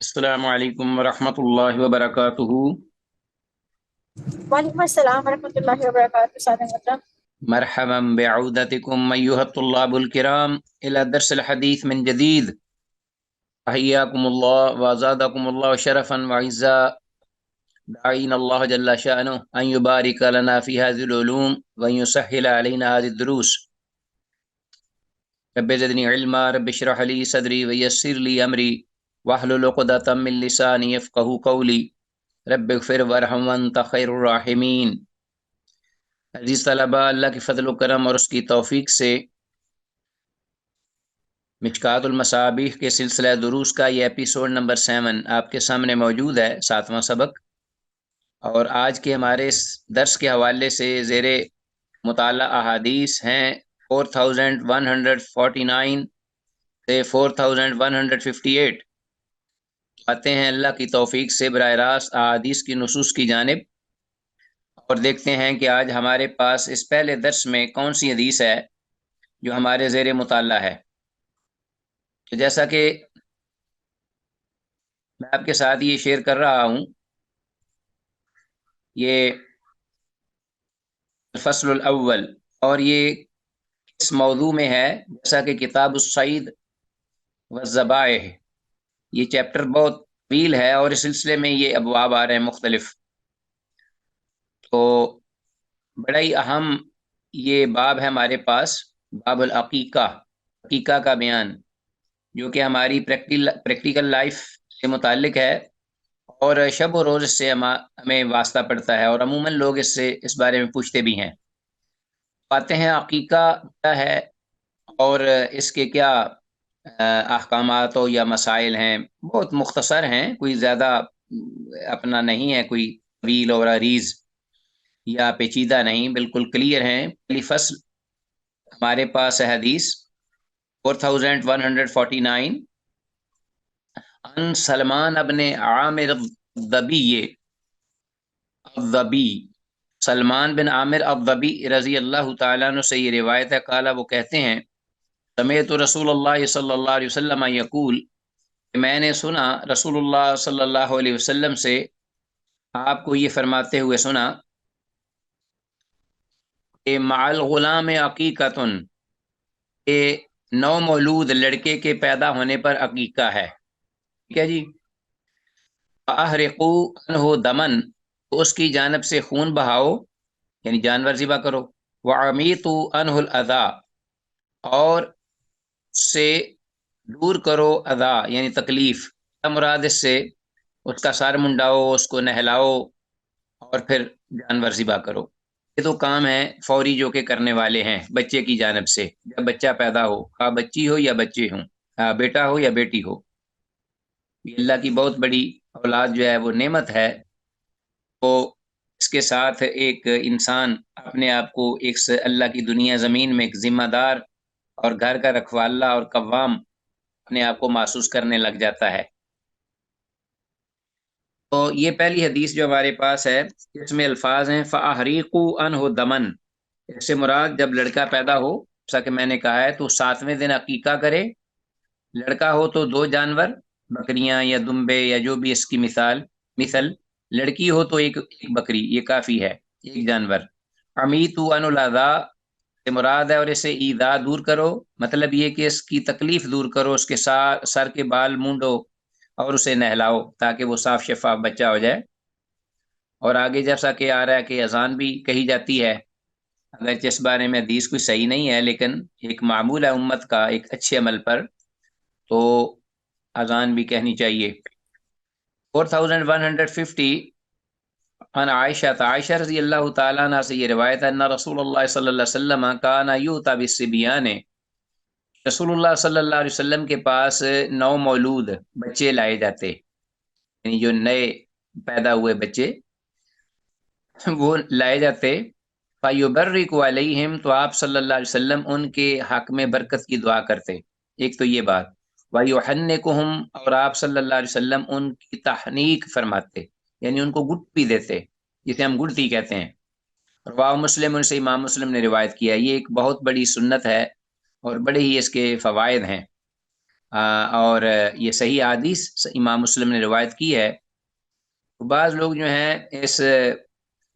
السلام علیکم ورحمۃ اللہ وبرکاتہ۔ وعلیکم السلام ورحمۃ اللہ وبرکاتہ سادہ محترم۔ مرحبا بعودتکم ایھا الطلاب الکرام الی درس الحدیث من جدید، احیاکم اللہ وزادکم اللہ شرفا وعزا، داعین اللہ جل شأنہ ان یبارک لنا فی هذه العلوم وان یسهل علینا هذه الدروس۔ رب زدنی علما، رب اشرح لی صدری ویسر لی امری واحلل عقدۃ من لسانی یفقهوا قولی، رب اغفر وارحم وانت خیر الراحمین۔ عزیز طلباء، اللہ کی فضل و کرم اور اس کی توفیق سے مشکوٰۃ المصابیح کے سلسلہ دروس کا یہ ایپیسوڈ نمبر 7 آپ کے سامنے موجود ہے، 7واں سبق۔ اور آج کے ہمارے اس درس کے حوالے سے زیر مطالعہ احادیث ہیں 4149 سے 4158۔ آتے ہیں اللہ کی توفیق سے براہ راست احادیث کی نصوص کی جانب، اور دیکھتے ہیں کہ آج ہمارے پاس اس پہلے درس میں کون سی حدیث ہے جو ہمارے زیر مطالعہ ہے۔ تو جیسا کہ میں آپ کے ساتھ یہ شیئر کر رہا ہوں، یہ الفصل الاول، اور یہ اس موضوع میں ہے جیسا کہ کتاب الصید والذبائح، یہ چیپٹر بہت طویل ہے اور اس سلسلے میں یہ ابواب آ رہے ہیں مختلف، تو بڑا ہی اہم یہ باب ہے ہمارے پاس، باب العقیقہ، عقیقہ کا بیان، جو کہ ہماری پریکٹیکل لائف سے متعلق ہے، اور شب و روز اس سے ہمیں واسطہ پڑتا ہے، اور عموماً لوگ اس بارے میں پوچھتے بھی ہیں۔ آتے ہیں عقیقہ کیا ہے اور اس کے کیا احکامات ہو یا مسائل ہیں، بہت مختصر ہیں، کوئی زیادہ اپنا نہیں ہے، کوئی طویل اور عریض یا پیچیدہ نہیں، بالکل کلیئر ہیں۔ پہلی فصل ہمارے پاس ہے حدیث 4149، ان سلمان ابن عامر الضبی، سلمان بن عامر الضبی رضی اللہ تعالیٰ عنہ سے یہ روایت ہے، قال، وہ کہتے ہیں، سمعت رسول اللہ صلی اللہ علیہ وسلم یقول، میں نے سنا رسول اللہ صلی اللہ علیہ وسلم سے آپ کو یہ فرماتے ہوئے سنا کہ مع الغلام عقیقۃ، کہ نو مولود لڑکے کے پیدا ہونے پر عقیقہ ہے، ٹھیک ہے جی۔ فَأَحْرِقُوا عَنْهُ دَمًا، تو اس کی جانب سے خون بہاؤ، یعنی جانور ذبح کرو، وَعَمِيتُوا عَنْهُ الْأَذَى، اور سے دور کرو اذا، یعنی تکلیف، مراد اس سے اس کا سر منڈاؤ، اس کو نہلاؤ، اور پھر جانور ذبح کرو۔ یہ تو کام ہے فوری جو کہ کرنے والے ہیں بچے کی جانب سے، جب بچہ پیدا ہو، خواہ بچی ہو یا بچے ہوں، بیٹا ہو یا بیٹی ہو، یہ اللہ کی بہت بڑی اولاد جو ہے وہ نعمت ہے، تو اس کے ساتھ ایک انسان اپنے آپ کو ایک اللہ کی دنیا زمین میں ایک ذمہ دار اور گھر کا رکھوالا اور قوام اپنے آپ کو محسوس کرنے لگ جاتا ہے۔ تو یہ پہلی حدیث جو ہمارے پاس ہے، اس میں الفاظ ہیں فَأَحْرِقُوا عَنْهُ دَمًا، اس سے مراد جب لڑکا پیدا ہو، جیسا کہ میں نے کہا ہے، تو 7ویں دن عقیقہ کرے، لڑکا ہو تو 2 جانور، بکریاں یا دمبے یا جو بھی اس کی مثل، لڑکی ہو تو ایک بکری، یہ کافی ہے، ایک جانور۔ عَمِيتُوا عَنْهُ الْأَذَى سے مراد ہے، اور اسے ایذا دور کرو، مطلب یہ کہ اس کی تکلیف دور کرو، اس کے سر کے بال مونڈو اور اسے نہلاؤ تاکہ وہ صاف شفاف بچہ ہو جائے۔ اور آگے جیسا کہ آ رہا ہے کہ اذان بھی کہی جاتی ہے، اگرچہ اس بارے میں حدیث کوئی صحیح نہیں ہے، لیکن ایک معمول ہے امت کا ایک اچھے عمل پر، تو اذان بھی کہنی چاہیے۔ 4150، عن عائشہ رضی اللہ تعالیٰ عنہ سے یہ روایت ہے، ان رسول اللہ صلی اللہ علیہ وسلم کان یؤتی بالصبیان، رسول اللہ صلی اللہ علیہ وسلم کے پاس 9 مولود بچے لائے جاتے، یعنی جو نئے پیدا ہوئے بچے وہ لائے جاتے، فَيُبَرِّكُ عَلَيْهِمْ، تو آپ صلی اللہ علیہ وسلم ان کے حق میں برکت کی دعا کرتے، ایک تو یہ بات، وَيُحَنِّكُهُمْ، اور آپ صلی اللہ علیہ وسلم ان کی تحنیک فرماتے، یعنی ان کو گٹ بھی دیتے، جسے ہم گڑتی کہتے ہیں۔ رواہ مسلم، ان سے امام مسلم نے روایت کیا، یہ ایک بہت بڑی سنت ہے اور بڑے ہی اس کے فوائد ہیں۔ اور یہ صحیح حدیث امام مسلم نے روایت کی ہے. بعض لوگ جو ہیں اس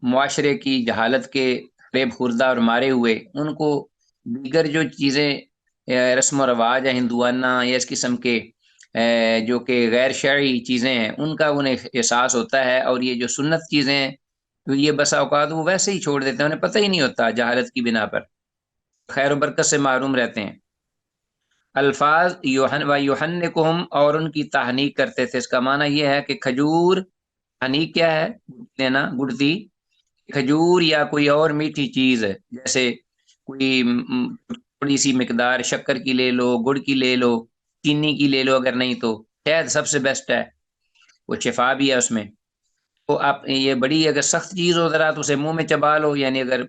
معاشرے کی جہالت کے فریب خوردہ اور مارے ہوئے ان کو دیگر جو چیزیں رسم و رواج ہیں ہندوانہ یا اس قسم کے جو کہ غیر شرعی چیزیں ہیں ان کا انہیں احساس ہوتا ہے، اور یہ جو سنت چیزیں ہیں تو یہ بسا اوقات وہ ویسے ہی چھوڑ دیتے ہیں، انہیں پتہ ہی نہیں ہوتا، جہالت کی بنا پر خیر و برکت سے محروم رہتے ہیں. الفاظ یوحنکہم، اور ان کی تحنیک کرتے تھے. اس کا معنی یہ ہے کہ کھجور، تحنیک کیا ہے؟ لینا، گڑتی. کھجور یا کوئی اور میٹھی چیز جیسے کوئی تھوڑی سی مقدار شکر کی لے لو، گڑ کی لے لو، چینی کی لے لو، اگر نہیں تو شہد سب سے بیسٹ ہے، وہ شفا بھی ہے اس میں. تو آپ یہ بڑی اگر سخت چیز ہو ذرا تو اسے منہ میں چبا لو، یعنی اگر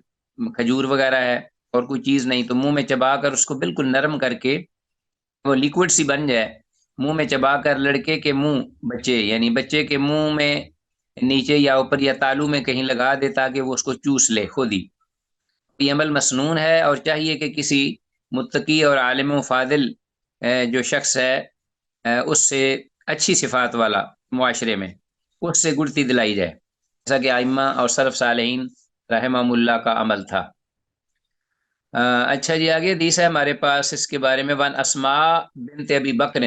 کھجور وغیرہ ہے اور کوئی چیز نہیں تو منہ میں چبا کر اس کو بالکل نرم کر کے وہ لیکوڈ سی بن جائے، منہ میں چبا کر لڑکے کے منہ، بچے کے منہ میں نیچے یا اوپر یا تالو میں کہیں لگا دے تاکہ وہ اس کو چوس لے خود ہی. یہ عمل مسنون ہے، اور چاہیے کہ کسی متقی اور عالم و فاضل جو شخص ہے اس سے اچھی صفات والا معاشرے میں اس سے گڑتی دلائی جائے، جیسا کہ ائمہ اور سلف صالحین رحمہم اللہ کا عمل تھا. اچھا جی، آگے حدیث ہے ہمارے پاس اس کے بارے میں. وان اسماء بنت ابی بکر،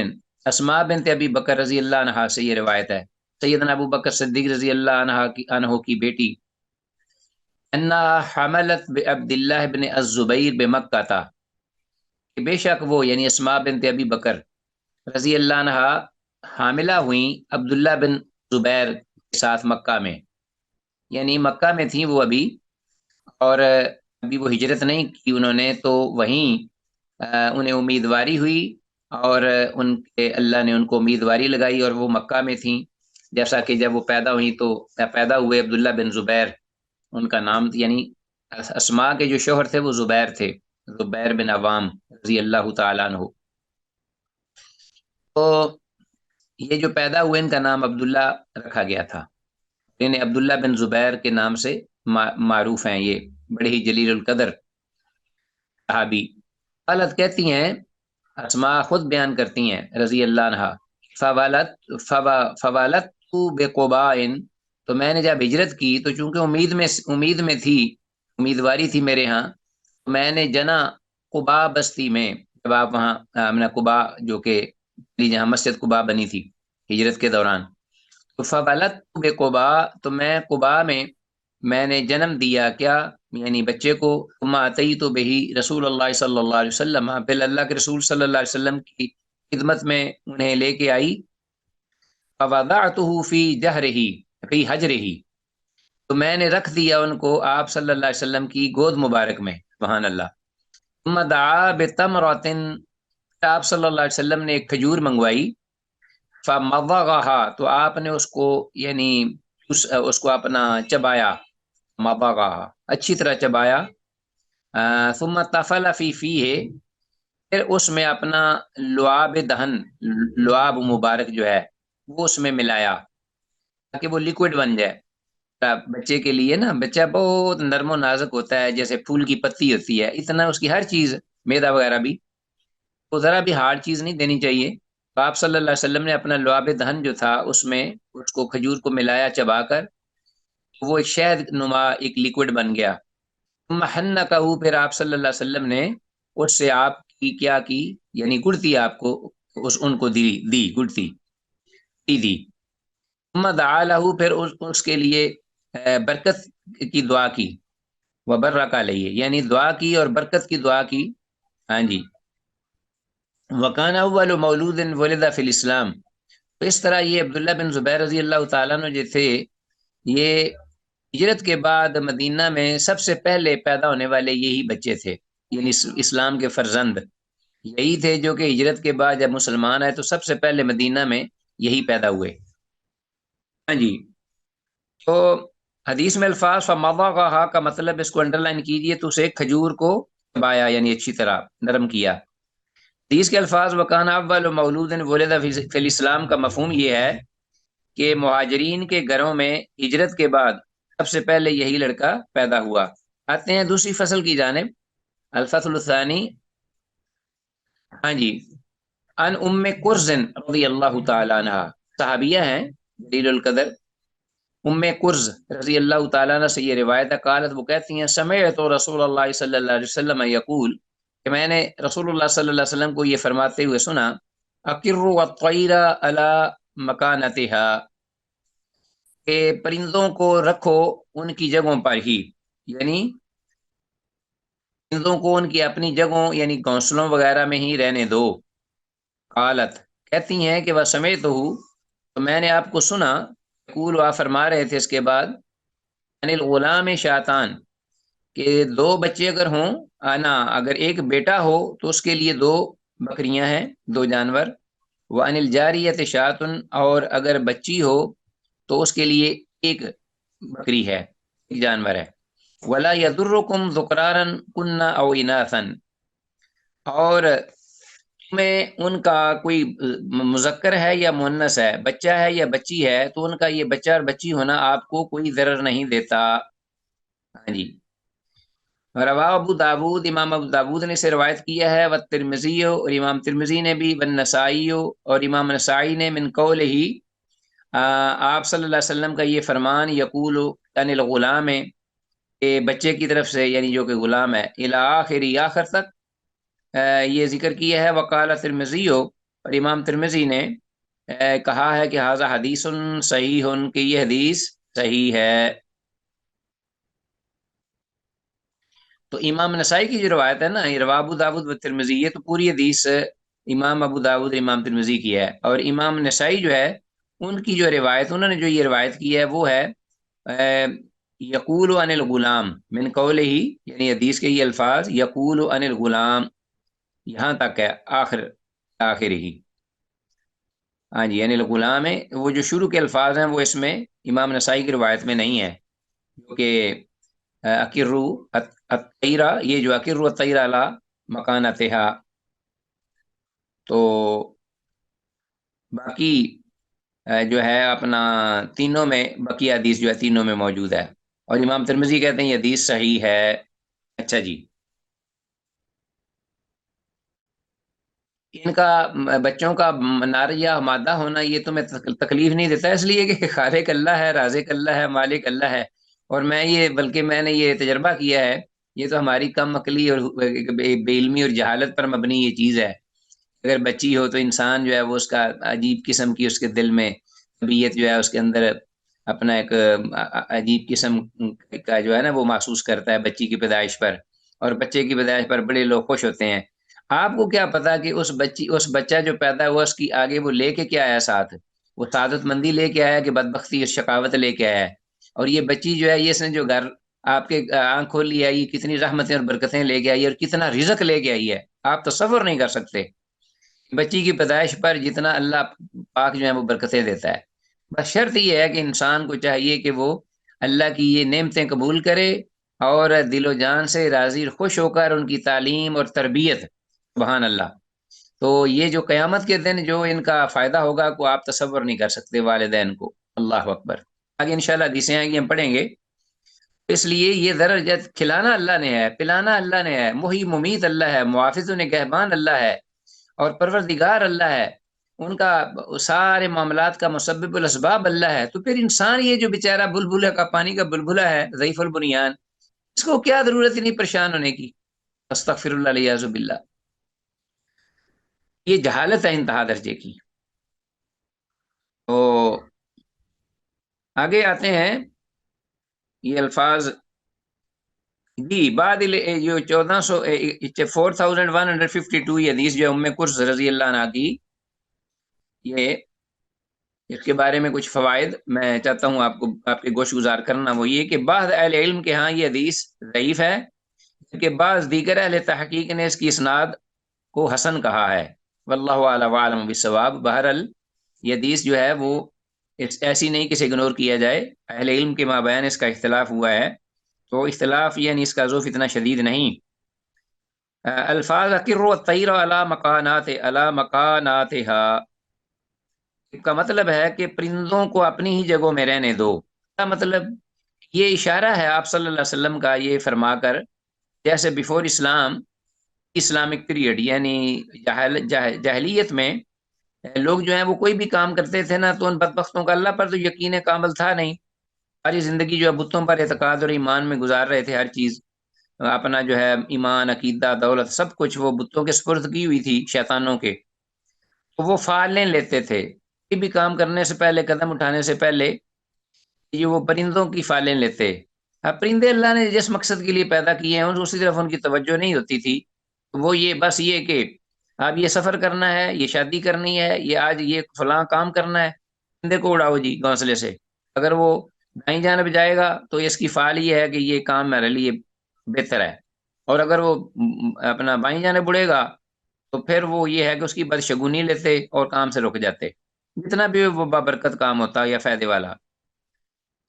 اسماء بنت ابی بکر رضی اللہ عنہا سے یہ روایت ہے، سیدنا ابو بکر صدیق رضی اللہ عنہ کی بیٹی، انہا حملت بعبد اللہ بن الزبیر بمکہ تھا، کہ بے شک وہ یعنی اسماء بنت ابی بکر رضی اللہ عنہا حاملہ ہوئیں عبداللہ بن زبیر کے ساتھ مکہ میں، یعنی مکہ میں تھیں وہ ابھی، اور ابھی وہ ہجرت نہیں کی انہوں نے، تو وہیں انہیں امیدواری ہوئی، اور ان کے اللہ نے ان کو امیدواری لگائی اور وہ مکہ میں تھیں. جیسا کہ جب وہ پیدا ہوئی تو پیدا ہوئے عبداللہ بن زبیر ان کا نام، یعنی اسماء کے جو شوہر تھے وہ زبیر تھے، زبیر بن عوام رضی اللہ تعالیٰ عنہ. تو یہ جو پیدا ہوئے ان کا نام عبداللہ رکھا گیا تھا، انہیں عبداللہ بن زبیر کے نام سے معروف ہیں، یہ بڑے ہی جلیل القدر صحابی. حالت کہتی ہیں، اسماء خود بیان کرتی ہیں رضی اللہ عنہا، فوالت بقباء، تو میں نے جب ہجرت کی تو چونکہ امید میں تھی، امیدواری تھی میرے ہاں، میں نے جنا قباء بستی میں، جب آپ وہاں قباء جو کہ جہاں مسجد قباء بنی تھی ہجرت کے دوران، تو فوالت بقباء، تو میں قباء میں نے جنم دیا کیا، یعنی بچے کو. ثم اتیت بہ رسول اللہ صلی اللہ علیہ وسلم، پھر اللہ کے رسول صلی اللہ علیہ وسلم کی خدمت میں انہیں لے کے آئی. فوضعتہ فی جہرہ فی حجرہ، تو میں نے رکھ دیا ان کو آپ صلی اللہ علیہ وسلم کی گود مبارک میں، سبحان اللہ. ثم دعا بتمرۃ، آپ صلی اللہ علیہ وسلم نے ایک کھجور منگوائی. فمضغها، تو آپ نے اس کو یعنی اس کو اپنا چبایا، مضغها اچھی طرح چبایا. ثم تفل فی فیہ، پھر اس میں اپنا لعاب دہن، لعاب مبارک جو ہے وہ اس میں ملایا تاکہ وہ لیکوڈ بن جائے. بچے کے لیے نا، بچہ بہت نرم و نازک ہوتا ہے، جیسے پھول کی پتی ہوتی ہے، اتنا اس کی ہر چیز، میدا وغیرہ بھی، تو ذرا بھی ہارڈ چیز نہیں دینی چاہیے. تو آپ صلی اللہ علیہ وسلم نے اپنا لعاب دہن جو تھا اس میں اس کو کھجور کو ملایا چبا کر، وہ شہد نما ایک لیکوڈ بن گیا. محنکہ، پھر آپ صلی اللہ علیہ وسلم نے اس سے آپ کی کیا کی، یعنی گڑتی آپ کو ان کو دی گڑتی دی. ثم دعا لہ، پھر اس کے لیے برکت کی دعا کی، وبرک علیہ، یعنی دعا کی اور برکت کی دعا کی. ہاں جی. وکان اول مولود ولد فی الاسلام، تو اس طرح یہ عبداللہ بن زبیر رضی اللہ تعالیٰ عنہ جو تھے، یہ ہجرت کے بعد مدینہ میں سب سے پہلے پیدا ہونے والے یہی بچے تھے، یعنی اسلام کے فرزند یہی تھے جو کہ ہجرت کے بعد جب مسلمان آئے تو سب سے پہلے مدینہ میں یہی پیدا ہوئے. ہاں جی. تو حدیث میں الفاظ فمضغها کا مطلب اس کو انڈر لائن کیجئے، تو اسے کھجور کو چبایا، یعنی اچھی طرح نرم کیا. حدیث کے الفاظ وکان اول مولود ولد فی الاسلام کا مفہوم یہ ہے کہ مہاجرین کے گھروں میں ہجرت کے بعد سب سے پہلے یہی لڑکا پیدا ہوا. آتے ہیں دوسری فصل کی جانب، الفصل الثانی. ہاں جی. ان ام قرز رضی اللہ تعالیٰ عنہ، صحابیہ ہیں جلیل القدر، ام قرز رضی اللہ تعالیٰ عنہ سے یہ روایت ہے، قالت وہ کہتی ہیں سمعت رسول اللہ صلی اللہ علیہ وسلم یقول، کہ میں نے رسول اللہ صلی اللہ علیہ وسلم کو یہ فرماتے ہوئے سنا، اقروا الطیر علی مکانتها، کہ پرندوں کو رکھو ان کی جگہوں پر ہی، یعنی پرندوں کو ان کی اپنی جگہوں یعنی گھونسلوں وغیرہ میں ہی رہنے دو۔ قالت کہتی ہیں کہ وہ سمیت ہوں، تو میں نے آپ کو سنا، یقول آپ فرما رہے تھے اس کے بعد، ان الغلام شاتان، کہ دو بچے اگر ہوں، آنا اگر ایک بیٹا ہو تو اس کے لیے دو بکریاں ہیں، دو جانور، وہ ان الجاریت شاتن، اور اگر بچی ہو تو اس کے لیے ایک بکری ہے، ایک جانور ہے، ولا یضرکم ذکرارا کننا او اناثا، اور میں ان کا کوئی مذکر ہے یا مؤنث ہے، بچہ ہے یا بچی ہے، تو ان کا یہ بچہ اور بچی ہونا آپ کو کوئی ضرر نہیں دیتا۔ ہاں جی، رواہ ابو داود، امام ابو داود نے اسے روایت کیا ہے، والترمذی، اور امام ترمذی نے بھی، والنسائی، اور امام نسائی نے، من قولہ، آپ صلی اللہ علیہ وسلم کا یہ فرمان، یقول عن الغلام، کہ بچے کی طرف سے یعنی جو کہ غلام ہے، الی آخری، آخر تک یہ ذکر کیا ہے۔ وقال ترمذی، اور امام ترمذی نے کہا ہے کہ ھذا حدیث صحیح، کہ یہ حدیث صحیح ہے۔ تو امام نسائی کی جو روایت ہے نا، یہ رواہ ابو داود و ترمذی، یہ تو پوری حدیث امام ابو داود امام ترمذی کی ہے، اور امام نسائی جو ہے ان کی جو روایت، انہوں نے جو یہ روایت کی ہے وہ ہے یقول عن الغلام من قولہ، یعنی حدیث کے یہ الفاظ یقول عن الغلام یہاں تک ہے، آخر ہی، ہاں جی، یعنی الغلام ہے، وہ جو شروع کے الفاظ ہیں وہ اس میں امام نسائی کی روایت میں نہیں ہے، جو کہ اقروا الطیرہ، یہ جو اقروا الطیرہ علی مکانتہا، تو باقی جو ہے اپنا تینوں میں، بقیہ حدیث جو ہے تینوں میں موجود ہے، اور امام ترمذی کہتے ہیں یہ حدیث صحیح ہے۔ اچھا جی، ان کا بچوں کا نر یا مادہ ہونا یہ تمہیں تکلیف نہیں دیتا، اس لیے کہ خالق اللہ ہے، رازق اللہ ہے، مالک اللہ ہے، اور بلکہ میں نے یہ تجربہ کیا ہے، یہ تو ہماری کم عقلی اور بے علمی اور جہالت پر مبنی یہ چیز ہے۔ اگر بچی ہو تو انسان جو ہے وہ اس کا عجیب قسم کی اس کے دل میں طبیعت جو ہے اس کے اندر اپنا ایک عجیب قسم کا جو ہے نا وہ محسوس کرتا ہے بچی کی پیدائش پر، اور بچے کی پیدائش پر بڑے لوگ خوش ہوتے ہیں۔ آپ کو کیا پتا کہ اس بچہ جو پیدا ہوا اس کی آگے وہ لے کے کیا آیا، ساتھ وہ سعادت مندی لے کے آیا کہ بدبختی اور شقاوت لے کے آیا ہے، اور یہ بچی جو ہے یہ اس نے جو گھر آپ کے آنکھ کھولی آئی، کتنی رحمتیں اور برکتیں لے کے آئی اور کتنا رزق لے کے آئی ہے، آپ تصور نہیں کر سکتے۔ بچی کی پیدائش پر جتنا اللہ پاک جو ہے وہ برکتیں دیتا ہے، بس شرط یہ ہے کہ انسان کو چاہیے کہ وہ اللہ کی یہ نعمتیں قبول کرے، اور دل و جان سے راضی اور خوش ہو کر ان کی تعلیم اور تربیت، سبحان اللہ۔ تو یہ جو قیامت کے دن جو ان کا فائدہ ہوگا کو آپ تصور نہیں کر سکتے والدین کو، اللہ اکبر۔ آگے انشاءاللہ حدیثیں آئیں گی، ہم پڑھیں گے۔ اس لیے یہ ذرا کھلانا اللہ نے ہے، پلانا اللہ نے ہے، محیی ممیت اللہ ہے، محافظ و نگہبان اللہ ہے، اور پروردگار اللہ ہے، ان کا سارے معاملات کا مسبب الاسباب اللہ ہے۔ تو پھر انسان یہ جو بیچارہ بلبلہ کا پانی کا بلبلہ ہے، ضعیف البنیان، اس کو کیا ضرورت ہی نہیں پریشان ہونے کی، استغفر اللہ الیاذ باللہ۔ یہ جہالت ہے انتہا درجے کی۔ تو آگے آتے ہیں یہ الفاظ جی، بعد جو 4152 یہ حدیث جو ام قرظ رضی اللہ عنہ کی، یہ اس کے بارے میں کچھ فوائد میں چاہتا ہوں آپ کو آپ کے گوش گزار کرنا، وہ یہ کہ بعض اہل علم کے ہاں یہ حدیث ضعیف ہے، کہ بعض دیگر اہل تحقیق نے اس کی اسناد کو حسن کہا ہے، واللہ اعلم وعلم بالصواب۔ بہرحال یہ حدیث جو ہے وہ ایسی نہیں کہ اسے اگنور کیا جائے، اہل علم کے مابین اس کا اختلاف ہوا ہے، تو اختلاف یعنی اس کا ذوف اتنا شدید نہیں۔ الفاظ اقروا الطیر علی مکاناتها کا مطلب ہے کہ پرندوں کو اپنی ہی جگہوں میں رہنے دو، کا مطلب یہ اشارہ ہے آپ صلی اللہ علیہ وسلم کا یہ فرما کر، جیسے بیفور اسلام اسلامک پیریڈ، یعنی جاہلیت میں لوگ جو ہیں وہ کوئی بھی کام کرتے تھے نا تو ان بدبختوں کا اللہ پر تو یقین کامل تھا نہیں، ساری زندگی جو ہے بتوں پر اعتقاد اور ایمان میں گزار رہے تھے، ہر چیز اپنا جو ہے ایمان، عقیدہ، دولت، سب کچھ وہ بتوں کے سپرد کی ہوئی تھی شیطانوں کے، تو وہ فعالیں لیتے تھے، کوئی بھی کام کرنے سے پہلے، قدم اٹھانے سے پہلے یہ وہ پرندوں کی فعالیں لیتے۔ اب پرندے اللہ نے جس مقصد کے لیے پیدا کیے ہیں اسی طرف ان کی توجہ نہیں ہوتی تھی، وہ یہ بس یہ کہ اب یہ سفر کرنا ہے، یہ شادی کرنی ہے، یہ آج یہ فلاں کام کرنا ہے، پرندے کو اڑاؤ جی گھونسلے سے، اگر وہ دائیں جانب جائے گا تو اس کی فعال یہ ہے کہ یہ کام میرے لیے بہتر ہے، اور اگر وہ اپنا بائیں جانب اڑے گا تو پھر وہ یہ ہے کہ اس کی بدشگونی لیتے اور کام سے رک جاتے، جتنا بھی وہ بابرکت کام ہوتا یا فائدے والا۔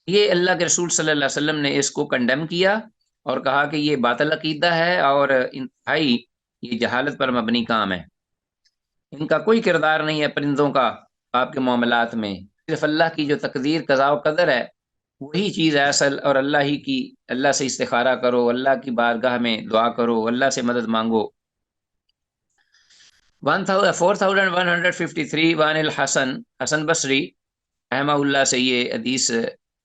یہ اللہ کے رسول صلی اللہ علیہ وسلم نے اس کو کنڈیم کیا اور کہا کہ یہ باطل عقیدہ ہے اور انتہائی یہ جہالت پر مبنی کام ہے، ان کا کوئی کردار نہیں ہے پرندوں کا آپ کے معاملات میں، صرف اللہ کی جو تقدیر، قضاء و قدر ہے وہی چیز ہے اصل، اور اللہ سے استخارہ کرو، اللہ کی بارگاہ میں دعا کرو، اللہ سے مدد مانگو۔ 4153 وان الحسن، حسن بصری رحمہ اللہ سے یہ حدیث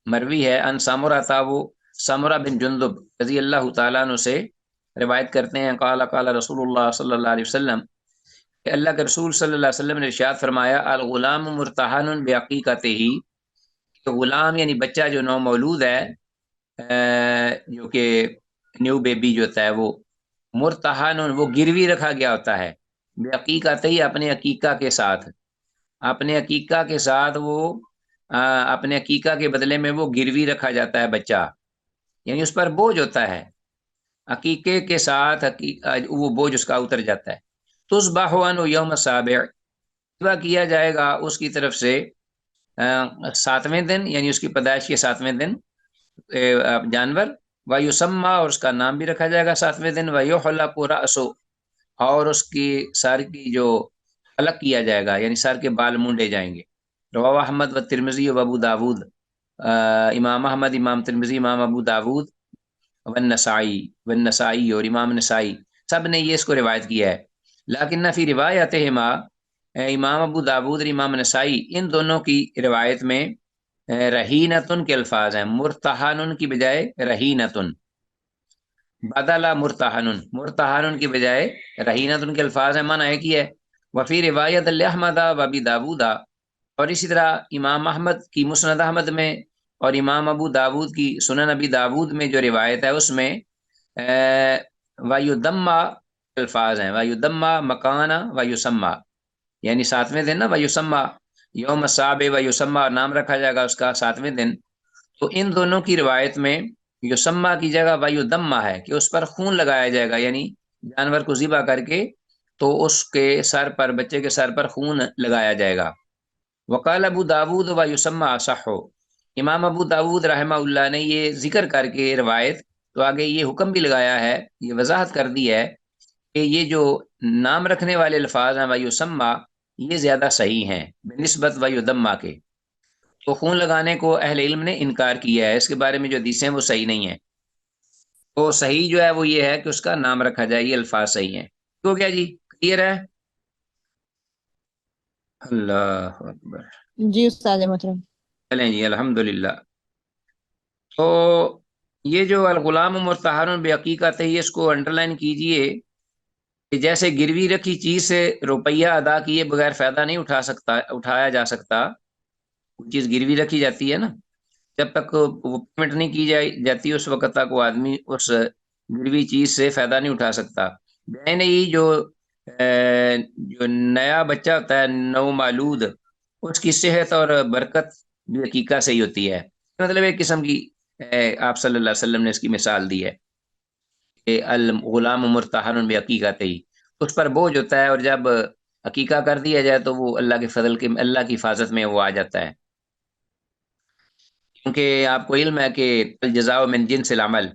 مروی ہے، ان سامورہ تھا، وہ سامورہ بن جندب رضی اللہ تعالیٰ عنہ سے روایت کرتے ہیں، قال قال رسول اللہ صلی اللہ علیہ وسلم، کہ اللہ کے رسول صلی اللہ علیہ وسلم نے ارشاد فرمایا، الغلام مرتہن بعقیقتہ، کہ غلام یعنی بچہ جو نو مولود ہے، جو کہ نیو بیبی جو ہوتا ہے، وہ مرتہن وہ گروی رکھا گیا ہوتا ہے، بعقیقتہ اپنے عقیقہ کے ساتھ، اپنے عقیقہ کے ساتھ وہ اپنے عقیقہ کے بدلے میں وہ گروی رکھا جاتا ہے بچہ، یعنی اس پر بوجھ ہوتا ہے، عقیقے کے ساتھ وہ بوجھ اس کا اتر جاتا ہے۔ تصبح عنہ یوم السابع، ذبح کیا جائے گا اس کی طرف سے 7ویں دن، یعنی اس کی پیدائش کے 7ویں دن جانور، ویسمى اور اس کا نام بھی رکھا جائے گا 7ویں دن، ویحلق رأسہ اور اس کی سر کی جو حلق کیا جائے گا، یعنی سر کے بال مونڈے جائیں گے۔ رواه احمد و ترمذی و ابو داود، امام احمد، امام ترمذی، امام ابو داود والنسائی اور امام نسائی سب نے یہ اس کو روایت کیا ہے، لیکن فی روایتہما، امام ابو داود اور امام نسائی ان دونوں کی روایت میں رہینتن کے الفاظ ہیں، مرتہن کی بجائے رہینتن، بدلا مرتہن کی بجائے رہینتن کے الفاظ ہیں، معنی ایک ہی ہے۔ وفی روایت احمد و ابی داود، اور اسی طرح امام احمد کی مسند احمد میں اور امام ابو داود کی سنن ابی داود میں جو روایت ہے اس میں ویدمہ الفاظ ہیں، ویدمہ مکانہ ویسمہ، یعنی 7ویں دن نا، ویسمہ یوم السابع ویسمہ، نام رکھا جائے گا اس کا 7ویں دن، تو ان دونوں کی روایت میں یسمہ کی جگہ ویدمہ ہے کہ اس پر خون لگایا جائے گا، یعنی جانور کو ذبح کر کے تو اس کے سر پر، بچے کے سر پر خون لگایا جائے گا۔ وقال ابو داود و یسمى اصح، امام ابو داود رحمہ اللہ نے یہ ذکر کر کے روایت تو آگے یہ حکم بھی لگایا ہے، یہ وضاحت کر دی ہے کہ یہ جو نام رکھنے والے الفاظ ہیں ویسمى یہ زیادہ صحیح ہیں بنسبت ویدمہ کے، تو خون لگانے کو اہل علم نے انکار کیا ہے، اس کے بارے میں جو حدیثیں ہیں وہ صحیح نہیں ہیں، تو صحیح جو ہے وہ یہ ہے کہ اس کا نام رکھا جائے، یہ الفاظ صحیح ہیں۔ تو کیا جی کلیئر ہے؟ اللہ اکبر، جی استاد محترم۔ چلیں جی الحمدللہ۔ تو یہ جو الغلام مرتہن بعقیقتہ، اس کو انڈر لائن کیجئے کہ جیسے گروی رکھی چیز سے روپیہ ادا کیے بغیر فائدہ نہیں اٹھایا جا سکتا، چیز گروی رکھی جاتی ہے نا، جب تک وہ پیمنٹ نہیں کی جاتی اس وقت تک وہ آدمی اس گروی چیز سے فائدہ نہیں اٹھا سکتا۔ نہیں، جو نیا بچہ ہوتا ہے، نو مولود، اس کی صحت اور برکت بھی عقیقہ سے ہی ہوتی ہے، مطلب ایک قسم کی آپ صلی اللہ علیہ وسلم نے اس کی مثال دی ہے کہ الغلام مرتہن بعقیقتہ، اس پر بوجھ ہوتا ہے، اور جب عقیقہ کر دیا جائے تو وہ اللہ کے فضل کے، اللہ کی حفاظت میں وہ آ جاتا ہے، کیونکہ آپ کو علم ہے کہ الجزاء من جنس العمل،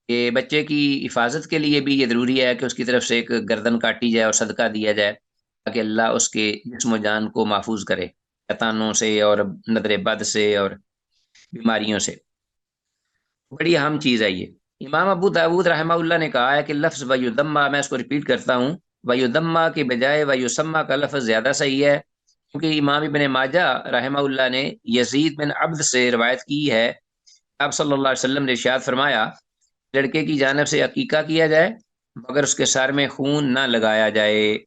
کہ بچے کی حفاظت کے لیے بھی یہ ضروری ہے کہ اس کی طرف سے ایک گردن کاٹی جائے اور صدقہ دیا جائے تاکہ اللہ اس کے جسم و جان کو محفوظ کرے شیطانوں سے اور نظر بد سے اور بیماریوں سے، بڑی اہم چیز ہے یہ۔ امام ابو داود رحمہ اللہ نے کہا ہے کہ لفظ ویدما، میں اس کو ریپیٹ کرتا ہوں، ویدما کے بجائے ویسما کا لفظ زیادہ صحیح ہے، کیونکہ امام ابن ماجہ رحمہ اللہ نے یزید بن عبد سے روایت کی ہے، آپ صلی اللہ علیہ وسلم نے ارشاد فرمایا لڑکے کی جانب سے عقیقہ کیا جائے مگر اس کے سر میں خون نہ لگایا جائے۔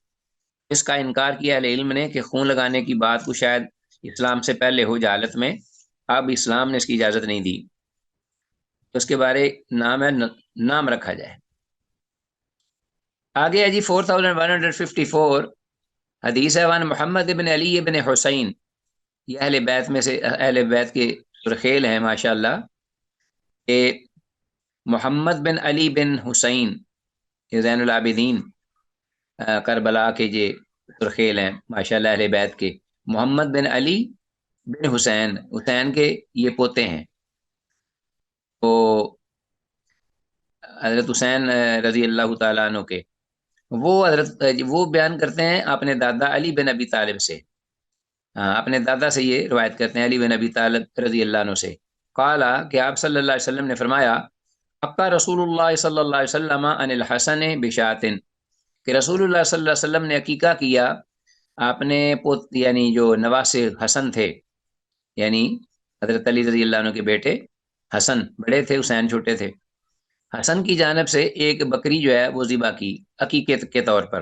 اس کا انکار کیا اہل علم نے کہ خون لگانے کی بات کو شاید اسلام سے پہلے ہو جہالت میں، اب اسلام نے اس کی اجازت نہیں دی، اس کے بارے نام ہے نام رکھا جائے۔ آگے ہے جی 4154 حدیث ہے، وان محمد ابن علی ابن حسین، یہ اہل بیت میں سے، اہل بیت کے رخیل ہیں ماشاءاللہ، کہ محمد بن علی بن حسین یہ زین العابدین کربلا کے یہ رخیل ہیں ماشاءاللہ اہل بیت کے، محمد بن علی بن حسین، حسین کے یہ پوتے ہیں، تو حضرت حسین رضی اللہ تعالیٰ عنہ کے، وہ بیان کرتے ہیں اپنے دادا علی بن ابی طالب سے، اپنے دادا سے یہ روایت کرتے ہیں علی بن ابی طالب رضی اللہ عنہ سے، قالا کہ آپ صلی اللہ علیہ وسلم نے فرمایا ابقى رسول اللہ صلی اللہ علیہ وسلم عن الحسن بشاتن، کہ رسول اللہ صلی اللہ علیہ وسلم نے عقیقہ کیا اپنے یعنی جو نواسے حسن تھے، یعنی حضرت علی رضی اللہ عنہ کے بیٹے حسن بڑے تھے، حسین چھوٹے تھے، حسن کی جانب سے ایک بکری جو ہے وہ ذبح کی عقیقے کے طور پر،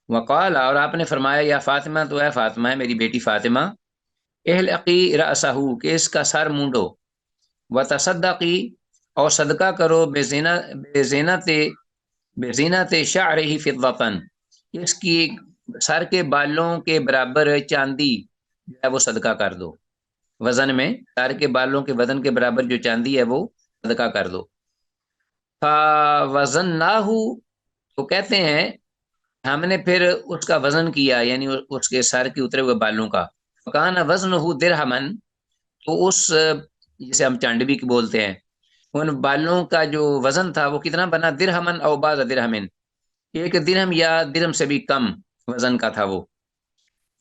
وقال اور آپ نے فرمایا یا فاطمہ، تو ہے فاطمہ ہے میری بیٹی فاطمہ، احلقی رأسہ کہ اس کا سر مونڈو، وتصدقی اور صدقہ کرو بزینت شعرہ فضۃ اس کی سر کے بالوں کے برابر چاندی جو ہے وہ صدقہ کر دو، وزن میں سر کے بالوں کے وزن کے برابر جو چاندی ہے وہ صدقہ کر دو۔ فوزناہ تو کہتے ہیں ہم نے پھر اس کا وزن کیا، یعنی اس کے سر کے اترے ہوئے بالوں کا، فکان وزنہ درہمن تو اس جسے ہم چانڈوی کی بولتے ہیں، ان بالوں کا جو وزن تھا وہ کتنا بنا، درہمن او بعض درہمن، ایک درہم یا درہم سے بھی کم وزن کا تھا وہ۔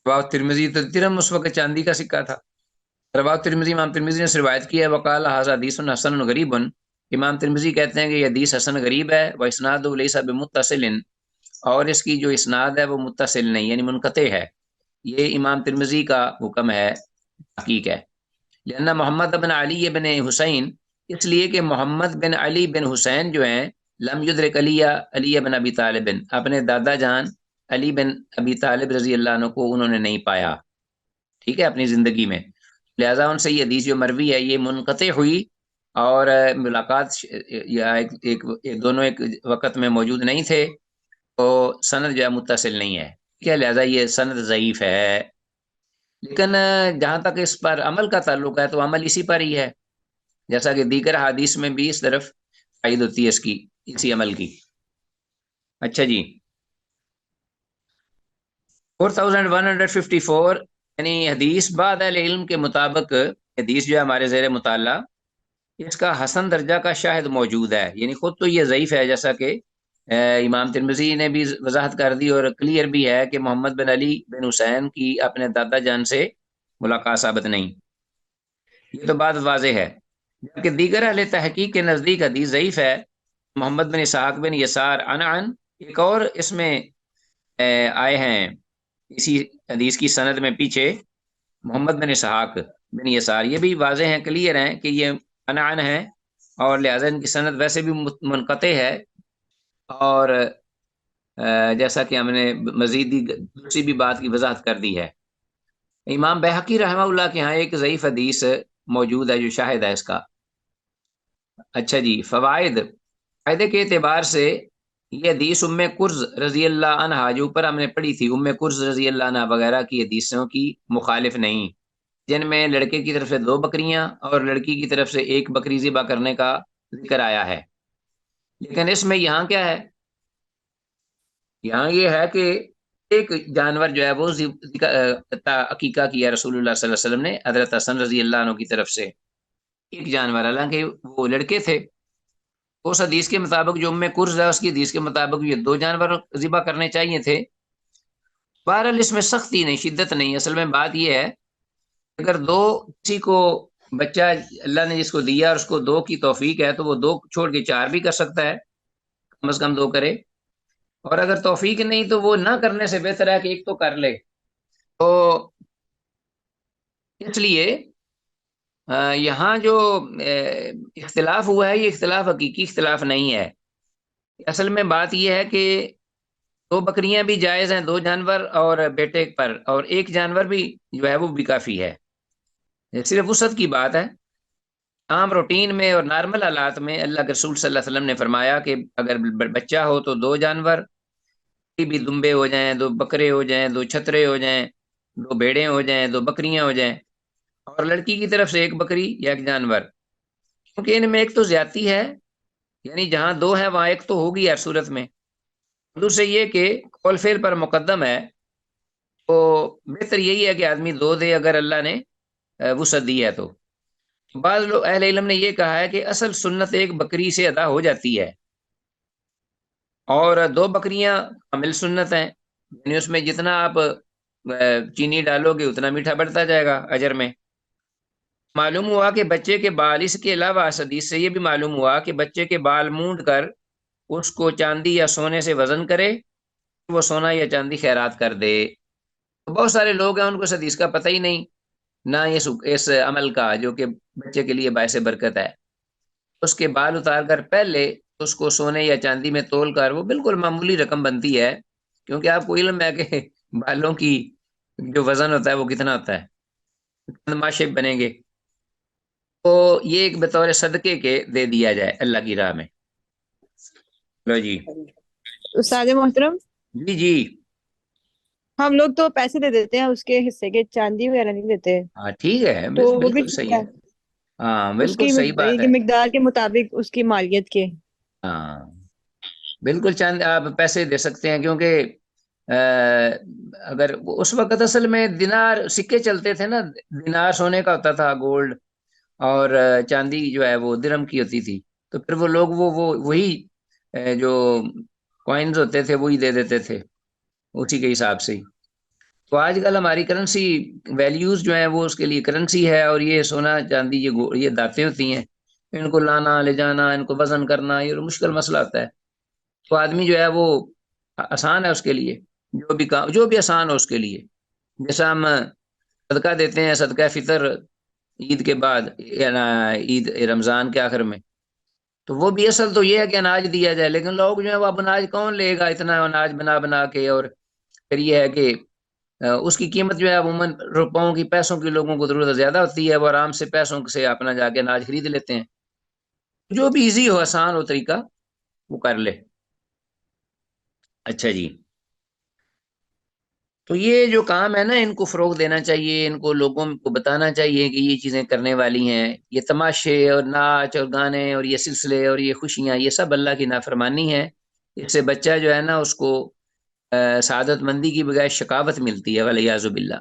رواه ترمذی، تو درہم اس وقت چاندی کا سکہ تھا۔ رواه ترمذی، امام ترمذی نے روایت کی ہے، وقال هذا حدیث حسن غریب، امام ترمذی کہتے ہیں کہ یہ حدیث حسن غریب ہے، واسنادہ لیس بمتصل اور اس کی جو اسناد ہے وہ متصل نہیں یعنی منقطع ہے، یہ امام ترمذی کا حکم ہے، تحقیق ہے، لأن محمد بن علی بن حسین، اس لیے کہ محمد بن علی بن حسین جو ہیں لم یدرک علی بن ابی طالب، اپنے دادا جان علی بن ابی طالب رضی اللہ عنہ کو انہوں نے نہیں پایا، ٹھیک ہے، اپنی زندگی میں، لہذا ان سے یہ حدیث جو مروی ہے یہ منقطع ہوئی، اور ملاقات یا ایک دونوں ایک وقت میں موجود نہیں تھے، تو سند جو ہے متصل نہیں ہے، ٹھیک ہے، لہذا یہ سند ضعیف ہے، لیکن جہاں تک اس پر عمل کا تعلق ہے تو عمل اسی پر ہی ہے، جیسا کہ دیگر حدیث میں بھی اس طرف فائد ہوتی ہے اس کی، اسی عمل کی۔ اچھا جی 4154 یعنی حدیث بعد اہل علم کے مطابق، حدیث جو ہے ہمارے زیر مطالعہ، اس کا حسن درجہ کا شاہد موجود ہے، یعنی خود تو یہ ضعیف ہے، جیسا کہ امام ترمذی نے بھی وضاحت کر دی، اور کلیئر بھی ہے کہ محمد بن علی بن حسین کی اپنے دادا جان سے ملاقات ثابت نہیں، یہ تو بات واضح ہے، جبکہ دیگر اہل تحقیق کے نزدیک حدیث ضعیف ہے۔ محمد بن اسحاق بن یسار عن ایک اور اس میں آئے ہیں اسی حدیث کی سند میں پیچھے محمد بن اسحاق بن یسار، یہ بھی واضح ہیں، کلیئر ہیں کہ یہ عن ہے، اور لہذا ان کی سند ویسے بھی منقطع ہے، اور جیسا کہ ہم نے مزید دوسری بھی بات کی وضاحت کر دی ہے۔ امام بہقی رحمہ اللہ کے ہاں ایک ضعیف حدیث موجود ہے جو شاہد ہے اس کا۔ اچھا جی فوائد، فائدے کے اعتبار سے یہ حدیث ام کرز رضی اللہ عنہ جو اوپر ہم نے پڑھی تھی، ام کرز رضی اللہ عنہ وغیرہ کی حدیثوں کی مخالف نہیں، جن میں لڑکے کی طرف سے 2 بکریاں اور لڑکی کی طرف سے 1 بکری ذبح کرنے کا ذکر آیا ہے، لیکن اس میں یہاں کیا ہے، یہاں یہ ہے کہ ایک جانور جو ہے وہ عقیقہ کیا رسول اللہ صلی اللہ علیہ وسلم نے حضرت حسن رضی اللہ عنہ کی طرف سے، ایک جانور، حالانکہ وہ لڑکے تھے، اس حدیث کے مطابق جو ام کرز ہے اس کی حدیث کے مطابق یہ 2 جانور ذبح کرنے چاہیے تھے۔ بہرحال اس میں سختی نہیں، شدت نہیں، اصل میں بات یہ ہے اگر 2 کسی کو بچہ اللہ نے جس کو دیا اور اس کو 2 کی توفیق ہے تو وہ 2 چھوڑ کے 4 بھی کر سکتا ہے، کم از کم 2 کرے، اور اگر توفیق نہیں تو وہ نہ کرنے سے بہتر ہے کہ ایک تو کر لے۔ تو اس لیے یہاں جو اختلاف ہوا ہے یہ اختلاف حقیقی اختلاف نہیں ہے، اصل میں بات یہ ہے کہ 2 بکریاں بھی جائز ہیں، 2 جانور اور بیٹے پر، اور 1 جانور بھی جو ہے وہ بھی کافی ہے، صرف وسعت کی بات ہے۔ عام روٹین میں اور نارمل حالات میں اللہ کے رسول صلی اللہ علیہ وسلم نے فرمایا کہ اگر بچہ ہو تو 2 جانور بھی دمبے ہو جائیں، 2 بکرے ہو جائیں، 2 چھترے ہو جائیں، 2 بھیڑیں ہو جائیں، 2 بکریاں ہو جائیں، اور لڑکی کی طرف سے 1 بکری یا 1 جانور، کیونکہ ان میں ایک تو زیادتی ہے، یعنی جہاں 2 ہیں وہاں 1 تو ہوگی ہر صورت میں، دوسرے یہ کہ قول فعل پر مقدم ہے، تو بہتر یہی ہے کہ آدمی 2 دے اگر اللہ نے وسعت دی ہے تو۔ بعض لوگ اہل علم نے یہ کہا ہے کہ اصل سنت 1 بکری سے ادا ہو جاتی ہے، اور 2 بکریاں کامل سنت ہیں، یعنی اس میں جتنا آپ چینی ڈالو گے اتنا میٹھا بڑھتا جائے گا اجر میں۔ معلوم ہوا کہ بچے کے بال، اس کے علاوہ حدیث سے یہ بھی معلوم ہوا کہ بچے کے بال مونڈ کر اس کو چاندی یا سونے سے وزن کرے، وہ سونا یا چاندی خیرات کر دے۔ بہت سارے لوگ ہیں ان کو اس حدیث کا پتہ ہی نہیں، نہ اس عمل کا جو کہ بچے کے لیے باعث برکت ہے۔ اس کے بال اتار کر پہلے اس کو سونے یا چاندی میں تول کر، وہ بالکل معمولی رقم بنتی ہے، کیونکہ آپ کو علم ہے کہ بالوں کی جو وزن ہوتا ہے وہ کتنا ہوتا ہے، ماشے بنیں گے، تو یہ ایک بطور صدقے کے دے دیا جائے اللہ کی راہ میں۔ لو جی استاد محترم، جی جی ہم لوگ تو پیسے دے دیتے ہیں اس کے حصے کے، چاندی وغیرہ نہیں دیتے، ہاں ٹھیک ہے، تو وہ بھی بالکل ٹھیک صحیح ہے؟ ہے، ہاں اس بالکل کی صحیح بات ہے، مقدار کے مطابق اس کی مالیت کے۔ ہاں بالکل چاند آپ پیسے دے سکتے ہیں، کیونکہ اگر اس وقت اصل میں دینار سکے چلتے تھے نا، دینار سونے کا ہوتا تھا گولڈ، اور چاندی جو ہے وہ درم کی ہوتی تھی، تو پھر وہ لوگ وہی جو کوائنز ہوتے تھے وہی دے دیتے تھے اسی کے حساب سے ہی۔ تو آج کل ہماری کرنسی ویلیوز جو ہیں وہ اس کے لیے کرنسی ہے، اور یہ سونا چاندی یہ دھاتیں ہوتی ہیں، ان کو لانا لے جانا، ان کو وزن کرنا، یہ مشکل مسئلہ ہوتا ہے، تو آدمی جو ہے وہ آسان ہے اس کے لیے، جو بھی آسان ہو اس کے لیے، جیسا ہم صدقہ دیتے ہیں، صدقہ فطر عید کے بعد یا عید رمضان کے آخر میں، تو وہ بھی اصل تو یہ ہے کہ اناج دیا جائے، لیکن لوگ جو ہے وہ اب اناج کون لے گا، اتنا اناج بنا بنا کے، اور پھر یہ ہے کہ اس کی قیمت جو ہے عموماً روپوں کی، پیسوں کی لوگوں کو ضرورت زیادہ ہوتی ہے، وہ آرام سے پیسوں سے اپنا جا کے اناج خرید لیتے ہیں، جو بھی ایزی ہو، آسان ہو طریقہ وہ کر لے۔ اچھا جی، تو یہ جو کام ہے نا ان کو فروغ دینا چاہیے، ان کو لوگوں کو بتانا چاہیے کہ یہ چیزیں کرنے والی ہیں، یہ تماشے اور ناچ اور گانے اور یہ سلسلے اور یہ خوشیاں، یہ سب اللہ کی نافرمانی ہے، اس سے بچہ جو ہے نا اس کو سعادت مندی کی بجائے شقاوت ملتی ہے، والیاذ باللہ۔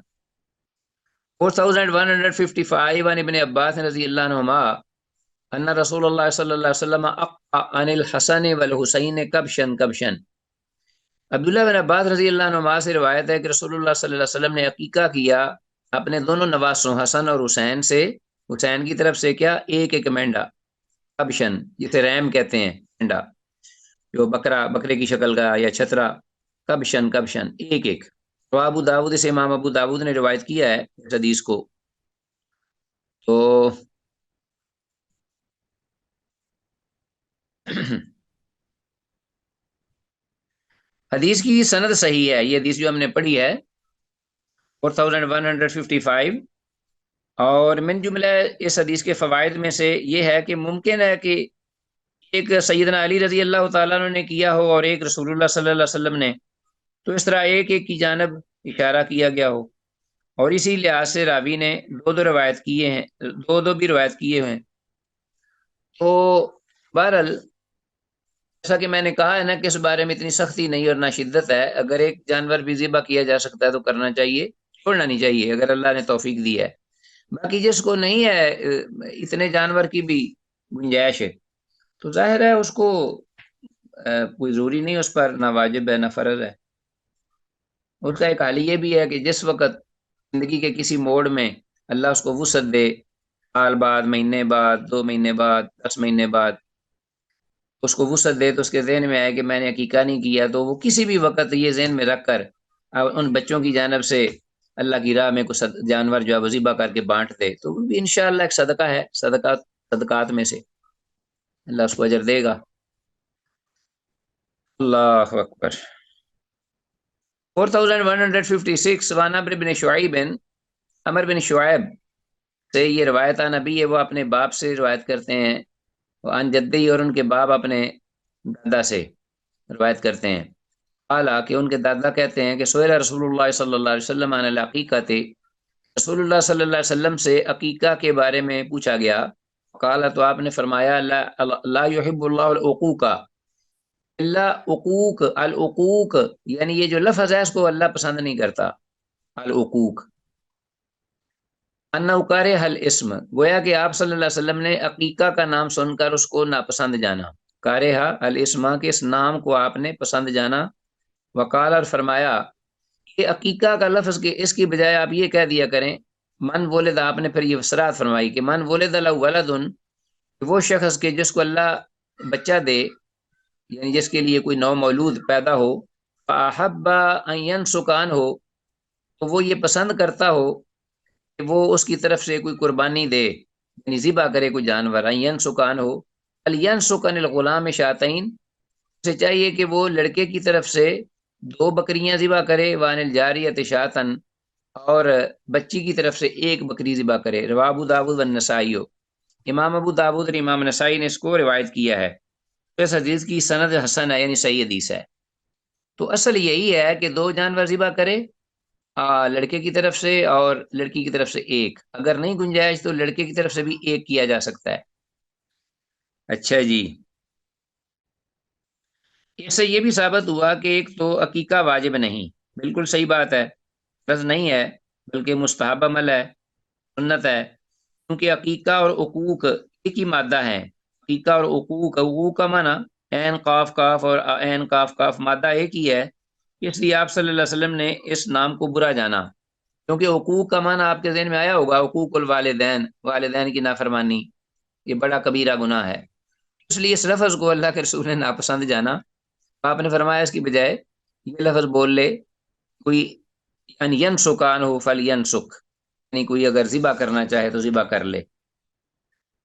4155 عن ابن عباس رضی اللہ عنہما ان رسول اللہ صلی اللہ علیہ وسلم اقع عن الحسن والحسین کبشن کبشن۔ عبداللہ بن عباس رضی اللہ عنہ سے روایت ہے کہ رسول اللہ صلی اللہ علیہ وسلم نے عقیقہ کیا اپنے دونوں نواسوں حسن اور حسین سے، حسین کی طرف سے کیا، ایک ایک مینڈا، کبشن جسے ریم کہتے ہیں، مینڈا جو بکرے کی شکل کا یا چھترا، کبشن کبشن ایک ایک۔ ابو داود، سے امام ابو داود نے روایت کیا ہے اس حدیث کو۔ تو حدیث کی سند صحیح ہے، یہ حدیث جو ہم نے پڑھی ہے 4155، اور من جملہ اس حدیث کے فوائد میں سے یہ ہے کہ ممکن ہے کہ ایک سیدنا علی رضی اللہ تعالیٰ عنہ نے کیا ہو اور ایک رسول اللہ صلی اللہ علیہ وسلم نے، تو اس طرح ایک ایک کی جانب اشارہ کیا گیا ہو، اور اسی لحاظ سے راوی نے دو دو روایت کیے ہیں، دو دو بھی روایت کیے ہیں۔ تو بہرحال جیسا کہ میں نے کہا ہے نا کہ اس بارے میں اتنی سختی نہیں اور نہ شدت ہے، اگر ایک جانور بھی ذبح کیا جا سکتا ہے تو کرنا چاہیے، چھوڑنا نہیں چاہیے اگر اللہ نے توفیق دی ہے۔ باقی جس کو نہیں ہے اتنے جانور کی بھی گنجائش ہے، تو ظاہر ہے اس کو کوئی ضروری نہیں، اس پر نہ واجب ہے نہ فرض ہے۔ اس کا ایک حال یہ بھی ہے کہ جس وقت زندگی کے کسی موڑ میں اللہ اس کو وسعت دے سال بعد، مہینے بعد، 2 مہینے بعد، 10 مہینے بعد اس کو وسعت دے تو اس کے ذہن میں آئے کہ میں نے عقیقہ نہیں کیا، تو وہ کسی بھی وقت یہ ذہن میں رکھ کر ان بچوں کی جانب سے اللہ کی راہ میں کچھ جانور جو ہے ذبح کر کے بانٹ دے، تو وہ بھی انشاءاللہ ایک صدقہ ہے، صدقات میں سے اللہ اس کو اجر دے گا۔ اللہ اکبر۔ 4156 وعن عمرو بن شعیب، عمر بن شعیب سے یہ روایت نبی ہے، وہ اپنے باپ سے روایت کرتے ہیں، عن جدی، اور ان کے باپ اپنے دادا سے روایت کرتے ہیں، قالا کہ ان کے دادا کہتے ہیں کہ سئل رسول اللہ صلی اللہ علیہ وسلم عن العقیقۃ، رسول اللہ صلی اللہ علیہ وسلم سے عقیقہ کے بارے میں پوچھا گیا، قالا تو آپ نے فرمایا لا یحب اللہ العقوق الا عقوق، العقوق یعنی یہ جو لفظ ہے اس کو اللہ پسند نہیں کرتا، العقوق انہ کرہ الاسم، گویا کہ آپ صلی اللہ علیہ وسلم نے عقیقہ کا نام سن کر اس کو ناپسند جانا، کرہ الاسم کہ اس نام کو آپ نے پسند جانا، وقال اور فرمایا کہ عقیقہ کا لفظ کہ اس کی بجائے آپ یہ کہہ دیا کریں من ولد، آپ نے پھر یہ وصراط فرمائی کہ من ولد له ولد، وہ شخص کے جس کو اللہ بچہ دے، یعنی جس کے لیے کوئی نو مولود پیدا ہو، فاحب ان ينسك عنه، تو وہ یہ پسند کرتا ہو کہ وہ اس کی طرف سے کوئی قربانی دے، یعنی ذبح کرے کوئی جانور، ان ينسك عنه، فلينسك عن الغلام شاتين، اسے چاہیے کہ وہ لڑکے کی طرف سے 2 بکریاں ذبح کرے، وان الجاریۃ شاتن، اور بچی کی طرف سے 1 بکری ذبح کرے، رواه ابو داود والنسائی، امام ابو داود اور امام نسائی نے اس کو روایت کیا ہے، اس حدیث کی سند حسن ہے، یعنی صحیح حدیث ہے۔ تو اصل یہی ہے کہ 2 جانور ذبح کرے لڑکے کی طرف سے اور لڑکی کی طرف سے 1، اگر نہیں گنجائش تو لڑکے کی طرف سے بھی 1 کیا جا سکتا ہے۔ اچھا جی، اس سے یہ بھی ثابت ہوا کہ ایک تو عقیقہ واجب نہیں، بالکل صحیح بات ہے، فرض نہیں ہے بلکہ مستحب عمل ہے، سنت ہے، کیونکہ عقیقہ اور عقوق ایک ہی مادہ ہیں، عقیقہ اور عقوق، عقوق کا معنی عین قاف کاف اور عین کاف کاف مادہ ایک ہی ہے، اس لیے آپ صلی اللہ علیہ وسلم نے اس نام کو برا جانا، کیونکہ حقوق کا معنی آپ کے ذہن میں آیا ہوگا حقوق الوالدین، والدین کی نافرمانی، یہ بڑا کبیرہ گناہ ہے، اس لیے اس لفظ کو اللہ کے رسول نے ناپسند جانا، آپ نے فرمایا اس کی بجائے یہ لفظ بول لے کوئی ینسک عنہ فلینسک، یعنی کوئی اگر ذبح کرنا چاہے تو ذبح کر لے۔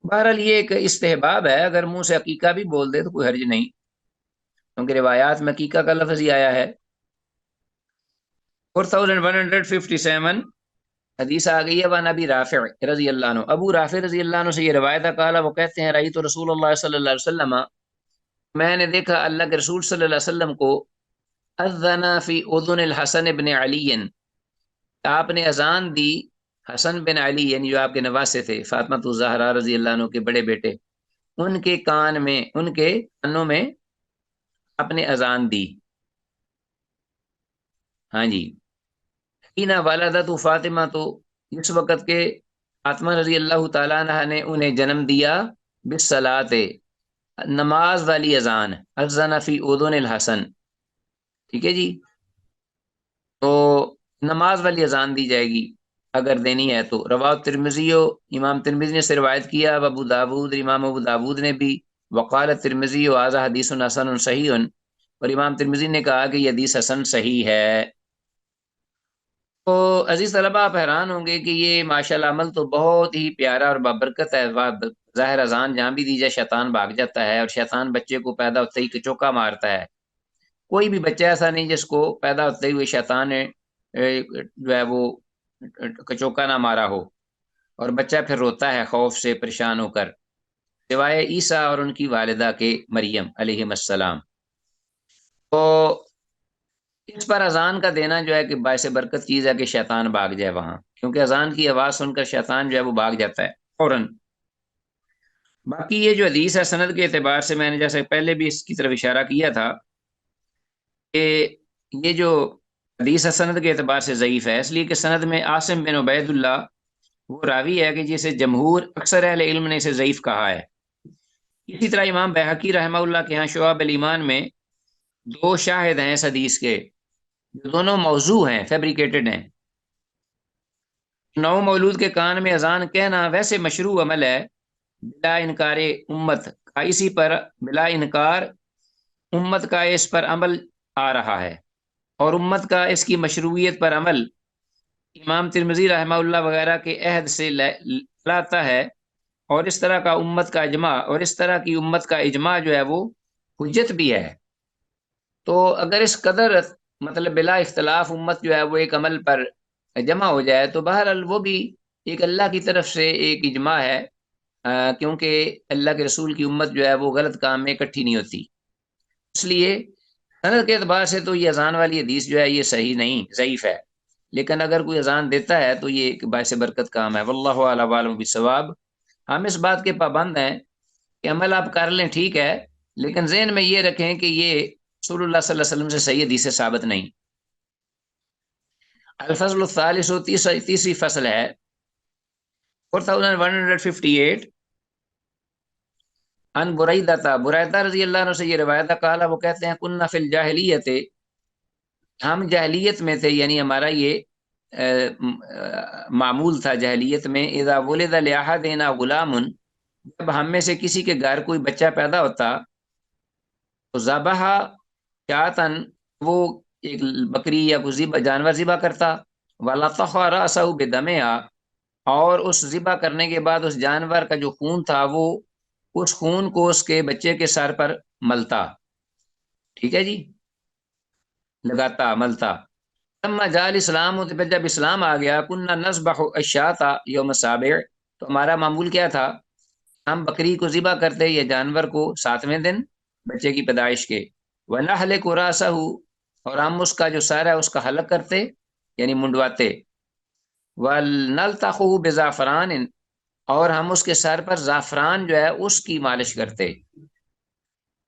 بہرحال یہ ایک استحباب ہے، اگر منہ سے عقیقہ بھی بول دے تو کوئی حرج نہیں، کیونکہ روایات میں عقیقہ کا لفظ ہی آیا ہے۔ 4157 حدیث آ گئی ہے، وان ابی رافع رضی اللہ عنہ، ابو رافع رضی اللہ عنہ سے یہ روایت ہے، قال وہ کہتے ہیں رأیت رسول اللہ صلی اللہ علیہ وسلم، میں نے دیکھا اللہ کے رسول صلی اللہ علیہ وسلم کو، اذن فی اذن الحسن بن علی، آپ نے اذان دی حسن بن علی، یعنی جو آپ کے نواسے تھے، فاطمہ الزہرا رضی اللہ عنہ کے بڑے بیٹے، ان کے کان میں، ان کے کانوں میں آپ نے اذان دی، ہاں جی، حینا والدت فاطمہ، تو اس وقت کے فاطمہ رضی اللہ تعالیٰ عنہ نے انہیں جنم دیا، بالصلاۃ، نماز والی اذان، اذن فی اذن الحسن، ٹھیک ہے جی، تو نماز والی اذان دی جائے گی اگر دینی ہے تو، رواہ ترمذی، امام ترمذی نے سے روایت کیا، ابو داود، امام ابو داود نے بھی، وقال ترمذی ھذا حدیث حسن صحیح، اور امام ترمذی نے کہا کہ یہ حدیث حسن صحیح ہے۔ تو عزیز طلبہ آپ حیران ہوں گے کہ یہ ماشاءاللہ عمل تو بہت ہی پیارا اور بابرکت ہے، ظاہر اذان جہاں بھی دی جائے شیطان بھاگ جاتا ہے، اور شیطان بچے کو پیدا ہوتے ہی کچوکا مارتا ہے، کوئی بھی بچہ ایسا نہیں جس کو پیدا ہوتے ہوئے شیطان نے جو ہے وہ کچوکا نہ مارا ہو، اور بچہ پھر روتا ہے خوف سے پریشان ہو کر، سوائے عیسیٰ اور ان کی والدہ کے مریم علیہ السلام۔ تو اس پر اذان کا دینا جو ہے کہ باعث برکت چیز ہے کہ شیطان بھاگ جائے وہاں، کیونکہ اذان کی آواز سن کر شیطان جو ہے وہ بھاگ جاتا ہے فوراً۔ باقی یہ جو حدیث ہے سند کے اعتبار سے میں نے جیسے پہلے بھی اس کی طرف اشارہ کیا تھا کہ یہ جو حدیث ہے سند کے اعتبار سے ضعیف ہے، اس لیے کہ سند میں عاصم بن عبید اللہ وہ راوی ہے کہ جسے جمہور اکثر اہل علم نے اسے ضعیف کہا ہے۔ اسی طرح امام بہقی رحمہ اللہ کے ہاں شعب الایمان میں 2 شاہد ہیں اس حدیث کے، جو دونوں موضوع ہیں، فیبریکیٹڈ ہیں، نو مولود کے کان میں اذان کہنا ویسے مشروع عمل ہے بلا انکار امت کا، اسی پر بلا انکار امت کا اس پر عمل آ رہا ہے، اور امت کا اس کی مشروعیت پر عمل امام ترمذی رحمہ اللہ وغیرہ کے عہد سے لاتا ہے، اور اس طرح کا امت کا اجماع، اور اس طرح کی امت کا اجماع جو ہے وہ حجت بھی ہے۔ تو اگر اس قدر مطلب بلا اختلاف امت جو ہے وہ ایک عمل پر جمع ہو جائے تو بہرحال وہ بھی ایک اللہ کی طرف سے ایک اجماع ہے، کیونکہ اللہ کے رسول کی امت جو ہے وہ غلط کام میں اکٹھی نہیں ہوتی۔ اس لیے سند کے اعتبار سے تو یہ اذان والی حدیث جو ہے یہ صحیح نہیں، ضعیف ہے، لیکن اگر کوئی اذان دیتا ہے تو یہ ایک باعث برکت کام ہے۔ واللہ اعلم بالصواب۔ ہم اس بات کے پابند ہیں کہ عمل آپ کر لیں ٹھیک ہے، لیکن ذہن میں یہ رکھیں کہ یہ رسول اللہ صلی اللہ علیہ وسلم سے صحیح حدیث سے ثابت نہیں۔ الفصل الثالث، تیسری فصل ہے 4158، ان بریدہ رضی اللہ عنہ سے یہ روایت قال، وہ کہتے ہیں کننا فی الجاہلیت، ہم جاہلیت میں تھے، یعنی ہمارا یہ معمول تھا جاہلیت میں، اذا ولد لاحدنا غلام، جب ہم میں سے کسی کے گھر کوئی بچہ پیدا ہوتا تو ذبح شاتن، وہ ایک بکری یا کوئی جانور ذبح کرتا، ولطخ رأسہ بدمہا، اور اس ذبح کرنے کے بعد اس جانور کا جو خون تھا وہ اس خون کو اس کے بچے کے سر پر ملتا، ٹھیک ہے جی، لگاتا ملتا۔ لما جاء الاسلام، تو پھر جب اسلام آ گیا، کننا نذبح الشاۃ یوم السابع، تو ہمارا معمول کیا تھا، ہم بکری کو ذبح کرتے یا جانور کو 7ویں دن بچے کی پیدائش کے، ونحلق راسہ، اور ہم اس کا جو سر ہے اس کا حلق کرتے یعنی منڈواتے، ونلطخہ بزعفران، اور ہم اس کے سر پر زعفران جو ہے اس کی مالش کرتے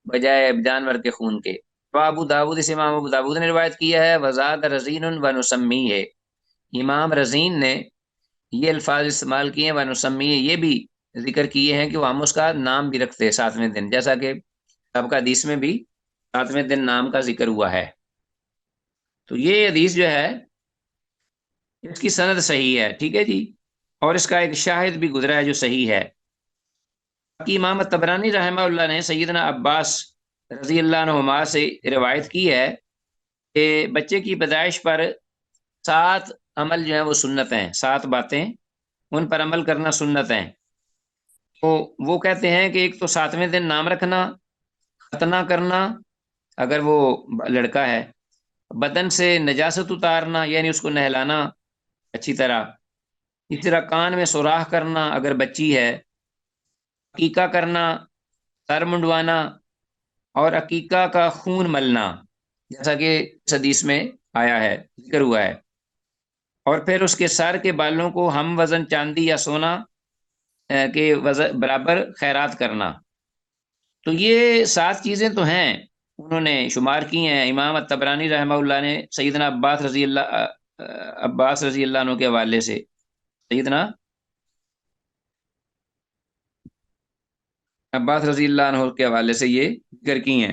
بجائے جانور کے خون کے۔ ابو داود، اس امام ابو داود نے روایت کیا ہے، وزاد رزین ونسمی ہے، امام رزین نے یہ الفاظ استعمال کیے ہیں، ونسمی، یہ بھی ذکر کیے ہیں کہ وہ ہم اس کا نام بھی رکھتے 7ویں دن، جیسا کہ سابقہ حدیث میں بھی 7ویں دن نام کا ذکر ہوا ہے۔ تو یہ حدیث جو ہے اس کی سند صحیح ہے، ٹھیک ہے جی، اور اس کا ایک شاہد بھی گزرا ہے جو صحیح ہے۔ باقی امام طبرانی رحمہ اللہ نے سیدنا عباس رضی اللہ عنہما سے روایت کی ہے کہ بچے کی پیدائش پر 7 عمل جو ہیں وہ سنت ہیں، 7 باتیں ان پر عمل کرنا سنت ہیں۔ تو وہ کہتے ہیں کہ ایک تو 7ویں دن نام رکھنا، ختنہ کرنا اگر وہ لڑکا ہے، بدن سے نجاست اتارنا یعنی اس کو نہلانا اچھی طرح، اسی طرح کان میں سوراخ کرنا اگر بچی ہے، عقیقہ کرنا، سر منڈوانا، اور عقیقہ کا خون ملنا جیسا کہ اس حدیث میں آیا ہے، ذکر ہوا ہے، اور پھر اس کے سر کے بالوں کو ہم وزن چاندی یا سونا کے وزن برابر خیرات کرنا۔ تو یہ 7 چیزیں تو ہیں، انہوں نے شمار کی ہیں۔ امام الطبرانی رحمہ اللہ نے سیدنا عباس رضی اللہ عنہ کے حوالے سے، سیدنا عباس رضی اللہ عنہ کے حوالے سے یہ ذکر کی ہیں،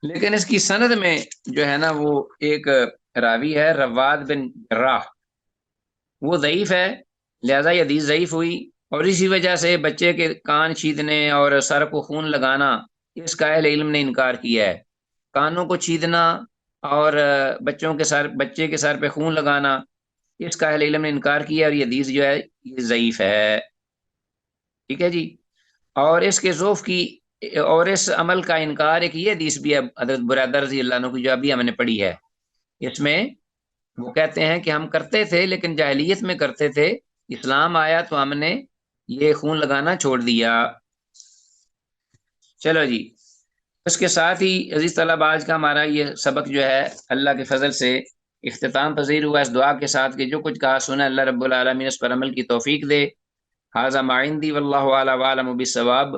لیکن اس کی سند میں جو ہے نا وہ ایک راوی ہے رواد بن جراح، وہ ضعیف ہے، لہذا یہ حدیث ضعیف ہوئی، اور اسی وجہ سے بچے کے کان چھیدنے اور سر کو خون لگانا اس کا اہل علم نے انکار کیا ہے۔ کانوں کو چھیدنا اور بچے کے سر پہ خون لگانا اس کا اہل علم نے انکار کیا، اور یہ حدیث جو ہے یہ ضعیف ہے، ٹھیک ہے جی۔ اور اس کے ضعف کی اور اس عمل کا انکار ایک یہ حدیث بھی ہے حضرت بریدہ رضی اللہ عنہ کی جو ابھی ہم نے پڑھی ہے، اس میں وہ کہتے ہیں کہ ہم کرتے تھے لیکن جاہلیت میں کرتے تھے، اسلام آیا تو ہم نے یہ خون لگانا چھوڑ دیا۔ چلو جی، اس کے ساتھ ہی عزیز طلب آج کا ہمارا یہ سبق جو ہے اللہ کے فضل سے اختتام پذیر ہوا، اس دعا کے ساتھ کہ جو کچھ کہا سنا اللہ رب العالمین اس پر عمل کی توفیق دے۔ ھذا ما عندی واللہ اعلم بالصواب۔